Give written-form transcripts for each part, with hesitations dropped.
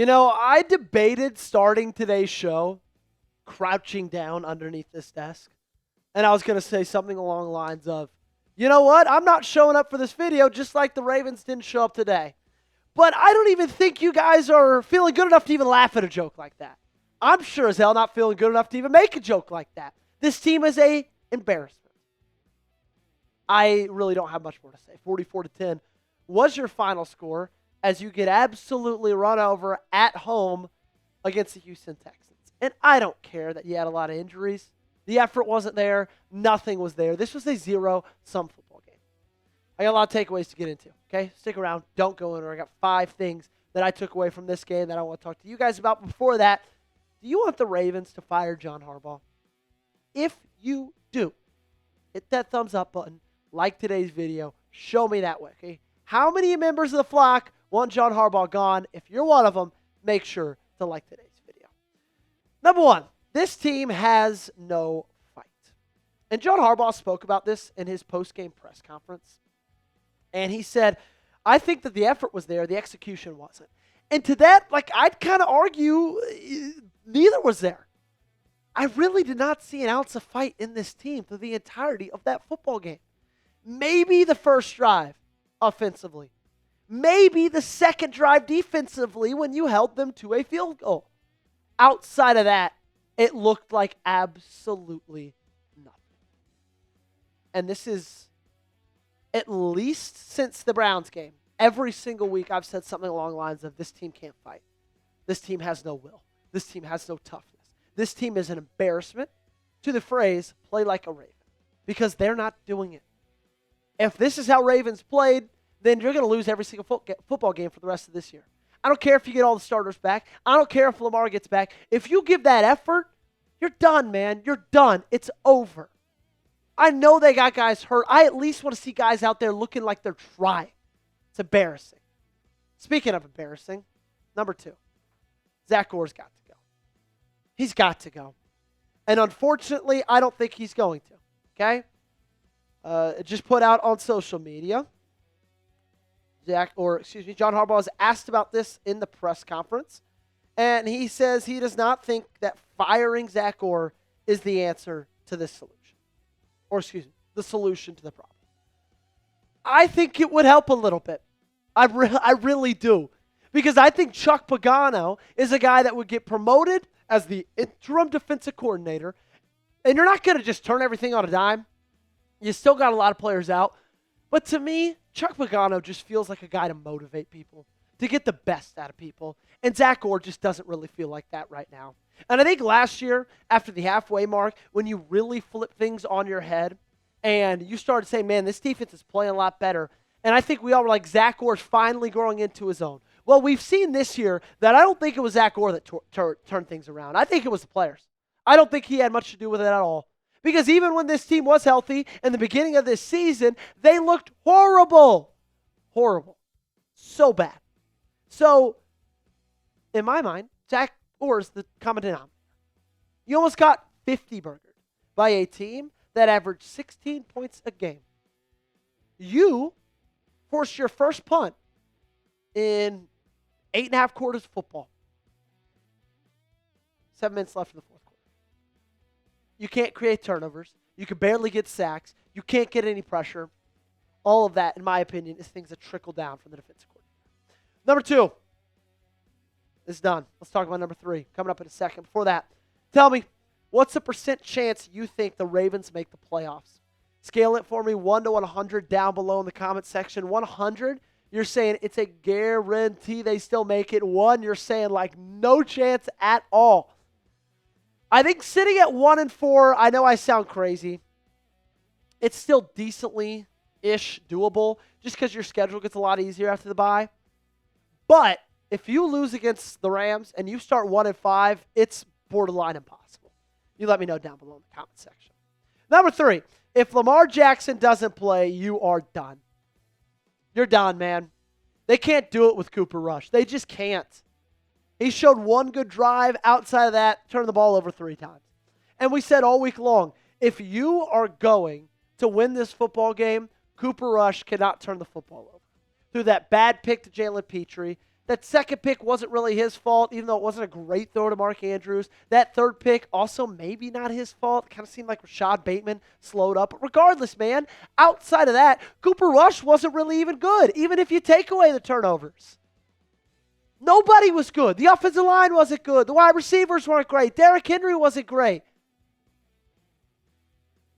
I debated starting today's show crouching down underneath this desk. And I was going to say something along the lines of, you know what? I'm not showing up for this video just like the Ravens didn't show up today. But I don't even think you guys are feeling good enough to even laugh at a joke like that. I'm sure as hell not feeling good enough to even make a joke like that. This team is a embarrassment. I really don't have much more to say. 44-10 was your final score as you get absolutely run over at home against the Houston Texans. And I don't care that you had a lot of injuries. The effort wasn't there. Nothing was there. This was a zero-sum football game. I got a lot of takeaways to get into, okay? Stick around. Don't go in. I got 5 things that I took away from this game that I want to talk to you guys about. Before that, do you want the Ravens to fire John Harbaugh? If you do, hit that thumbs up button, like today's video, show me that way, okay? How many members of the flock want John Harbaugh gone? If you're one of them, make sure to like today's video. Number 1, this team has no fight. And John Harbaugh spoke about this in his post-game press conference. And he said, I think that the effort was there, the execution wasn't. And to that, I'd kind of argue neither was there. I really did not see an ounce of fight in this team through the entirety of that football game. Maybe the first drive offensively. Maybe the second drive defensively when you held them to a field goal. Outside of that, it looked like absolutely nothing. And this is at least since the Browns game. Every single week I've said something along the lines of this team can't fight. This team has no will. This team has no toughness. This team is an embarrassment to the phrase, play like a Raven. Because they're not doing it. If this is how Ravens played, then you're going to lose every single football game for the rest of this year. I don't care if you get all the starters back. I don't care if Lamar gets back. If you give that effort, you're done, man. You're done. It's over. I know they got guys hurt. I at least want to see guys out there looking like they're trying. It's embarrassing. Speaking of embarrassing, number 2, Zach Orr's got to go. He's got to go. And unfortunately, I don't think he's going to. Okay? Just put out on social media. John Harbaugh was asked about this in the press conference. And he says he does not think that firing Zach Orr is the answer to this solution. The solution to the problem. I think it would help a little bit. I really do. Because I think Chuck Pagano is a guy that would get promoted as the interim defensive coordinator. And you're not going to just turn everything on a dime. You still got a lot of players out. But to me, Chuck Pagano just feels like a guy to motivate people, to get the best out of people. And Zach Orr just doesn't really feel like that right now. And I think last year, after the halfway mark, when you really flip things on your head and you started saying, man, this defense is playing a lot better. And I think we all were like, Zach Orr's finally growing into his own. Well, we've seen this year that I don't think it was Zach Orr that turned things around. I think it was the players. I don't think he had much to do with it at all. Because even when this team was healthy in the beginning of this season, they looked horrible. Horrible. So bad. So, in my mind, Zach Orr's the common denominator. You almost got 50 burgered by a team that averaged 16 points a game. You forced your first punt in 8.5 quarters of football. 7 minutes left in the fourth quarter. You can't create turnovers. You can barely get sacks. You can't get any pressure. All of that, in my opinion, is things that trickle down from the defensive coordinator. Number 2 is done. Let's talk about number 3 coming up in a second. Before that, tell me, what's the % chance you think the Ravens make the playoffs? Scale it for me 1 to 100 down below in the comment section. 100, you're saying it's a guarantee they still make it. 1, you're saying like no chance at all. I think sitting at 1-4, I know I sound crazy. It's still decently-ish doable just because your schedule gets a lot easier after the bye. But if you lose against the Rams and you start 1-5, it's borderline impossible. You let me know down below in the comment section. Number 3, if Lamar Jackson doesn't play, you are done. You're done, man. They can't do it with Cooper Rush. They just can't. He showed one good drive. Outside of that, turned the ball over 3 times. And we said all week long, if you are going to win this football game, Cooper Rush cannot turn the football over. Through that bad pick to Jalen Petrie, That second pick wasn't really his fault, even though it wasn't a great throw to Mark Andrews. That third pick, also maybe not his fault. Kind of seemed like Rashad Bateman slowed up. But regardless, man, outside of that, Cooper Rush wasn't really even good, even if you take away the turnovers. Nobody was good. The offensive line wasn't good. The wide receivers weren't great. Derrick Henry wasn't great.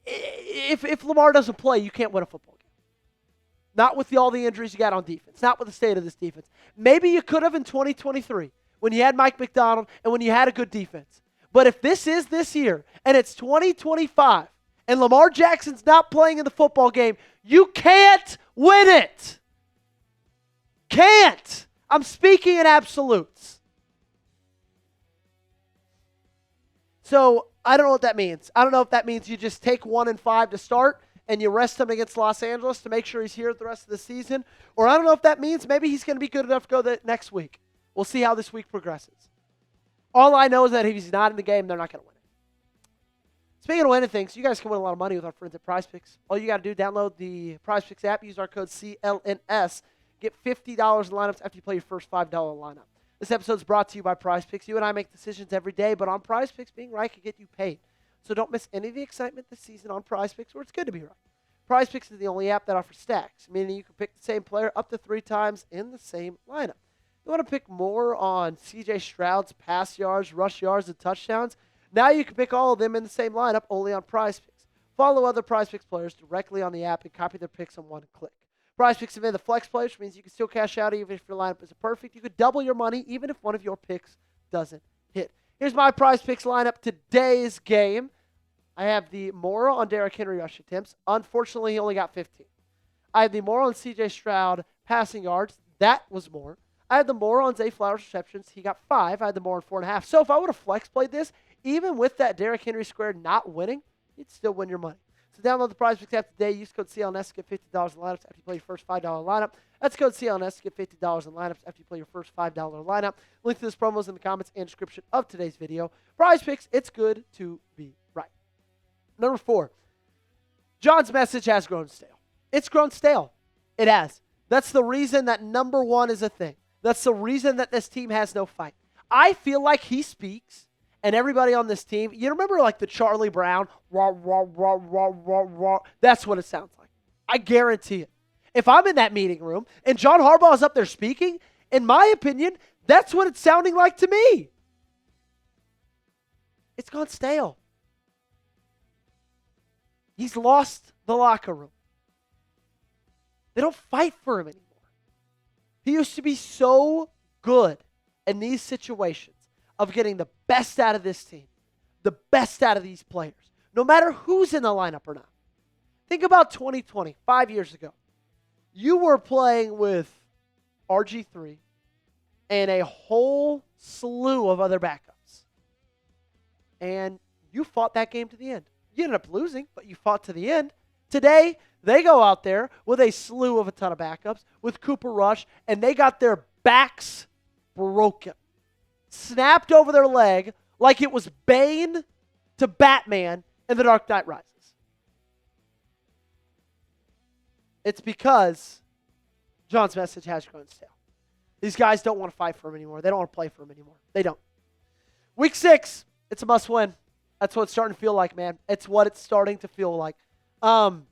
If Lamar doesn't play, you can't win a football game. Not with all the injuries you got on defense. Not with the state of this defense. Maybe you could have in 2023 when you had Mike McDonald and when you had a good defense. But if this is this year and it's 2025 and Lamar Jackson's not playing in the football game, you can't win it. Can't. I'm speaking in absolutes. So I don't know what that means. I don't know if that means you just take 1-5 to start and you rest him against Los Angeles to make sure he's here the rest of the season. Or I don't know if that means maybe he's going to be good enough to go the next week. We'll see how this week progresses. All I know is that if he's not in the game, they're not going to win it. Speaking of winning things, you guys can win a lot of money with our friends at PrizePicks. All you got to do, download the PrizePicks app, use our code CLNS, get $50 in lineups after you play your first $5 lineup. This episode is brought to you by PrizePicks. You and I make decisions every day, but on PrizePicks, being right can get you paid. So don't miss any of the excitement this season on PrizePicks, where it's good to be right. PrizePicks is the only app that offers stacks, meaning you can pick the same player up to 3 times in the same lineup. You want to pick more on C.J. Stroud's pass yards, rush yards, and touchdowns? Now you can pick all of them in the same lineup only on PrizePicks. Follow other PrizePicks players directly on the app and copy their picks on one click. PrizePicks have made the flex play, which means you can still cash out even if your lineup isn't perfect. You could double your money even if one of your picks doesn't hit. Here's my PrizePicks lineup. Today's game, I have the Mora on Derrick Henry rush attempts. Unfortunately, he only got 15. I have the Mora on C.J. Stroud passing yards. That was more. I had the Mora on Zay Flowers receptions. He got 5. I had the Mora on 4.5. So if I would have flex played this, even with that Derrick Henry square not winning, you'd still win your money. So download the PrizePicks app today. Use code CLNS to get $50 in lineups after you play your first $5 lineup. That's code CLNS to get $50 in lineups after you play your first $5 lineup. Link to this promo is in the comments and description of today's video. PrizePicks, it's good to be right. Number 4, John's message has grown stale. It's grown stale. It has. That's the reason that number 1 is a thing. That's the reason that this team has no fight. I feel like he speaks, and everybody on this team, you remember like the Charlie Brown, rah, rah, rah, rah, rah, rah. That's what it sounds like. I guarantee it. If I'm in that meeting room and John Harbaugh is up there speaking, in my opinion, that's what it's sounding like to me. It's gone stale. He's lost the locker room. They don't fight for him anymore. He used to be so good in these situations of getting the best out of this team, the best out of these players, no matter who's in the lineup or not. Think about 2020, 5 years ago. You were playing with RG3 and a whole slew of other backups. And you fought that game to the end. You ended up losing, but you fought to the end. Today, they go out there with a slew of a ton of backups, with Cooper Rush, and they got their backs broken. Snapped over their leg like it was Bane to Batman in The Dark Knight Rises. It's because John's message has grown stale. These guys don't want to fight for him anymore. They don't want to play for him anymore. They don't. Week 6, it's a must-win. That's what it's starting to feel like, man. It's what it's starting to feel like. I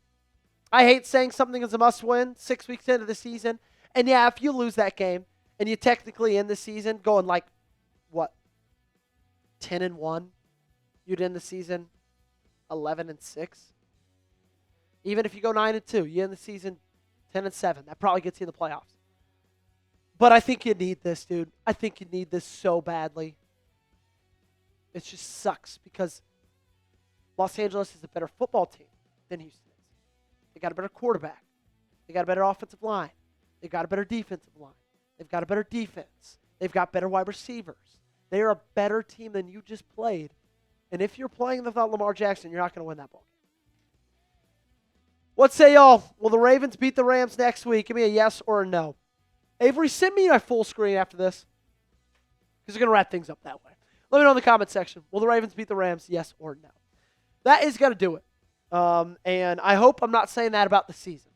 hate saying something is a must-win 6 weeks into the season. And, yeah, if you lose that game and you technically end the season going like, what, 10-1, you'd end the season 11-6. Even if you go 9-2, you end the season 10-7. That probably gets you in the playoffs. But I think you need this, dude. I think you need this so badly. It just sucks because Los Angeles is a better football team than Houston is. They got a better quarterback. They got a better offensive line. They got a better defensive line. They've got a better defense. They've got better wide receivers. They are a better team than you just played. And if you're playing without Lamar Jackson, you're not going to win that ball game. What say y'all? Will the Ravens beat the Rams next week? Give me a yes or a no. Avery, send me my full screen after this because we're going to wrap things up that way. Let me know in the comment section. Will the Ravens beat the Rams, yes or no? That is going to do it. And I hope I'm not saying that about the season.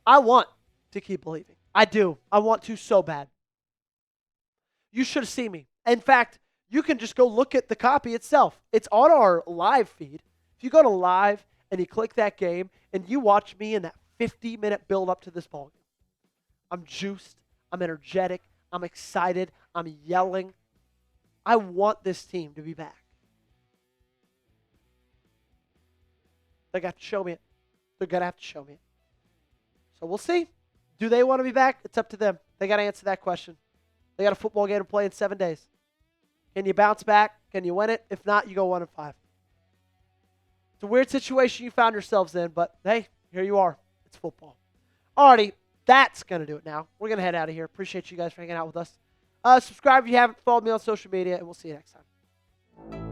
I want to keep believing. I do. I want to so bad. You should have seen me. In fact, you can just go look at the copy itself. It's on our live feed. If you go to live and you click that game and you watch me in that 50-minute build up to this ball game, I'm juiced. I'm energetic. I'm excited. I'm yelling. I want this team to be back. They got to show me it. They're going to have to show me it. So we'll see. Do they want to be back? It's up to them. They got to answer that question. They got a football game to play in 7 days. Can you bounce back? Can you win it? If not, you go 1-5. It's a weird situation you found yourselves in, but hey, here you are. It's football. Alrighty, that's going to do it now. We're going to head out of here. Appreciate you guys for hanging out with us. Subscribe if you haven't. Follow me on social media, and we'll see you next time.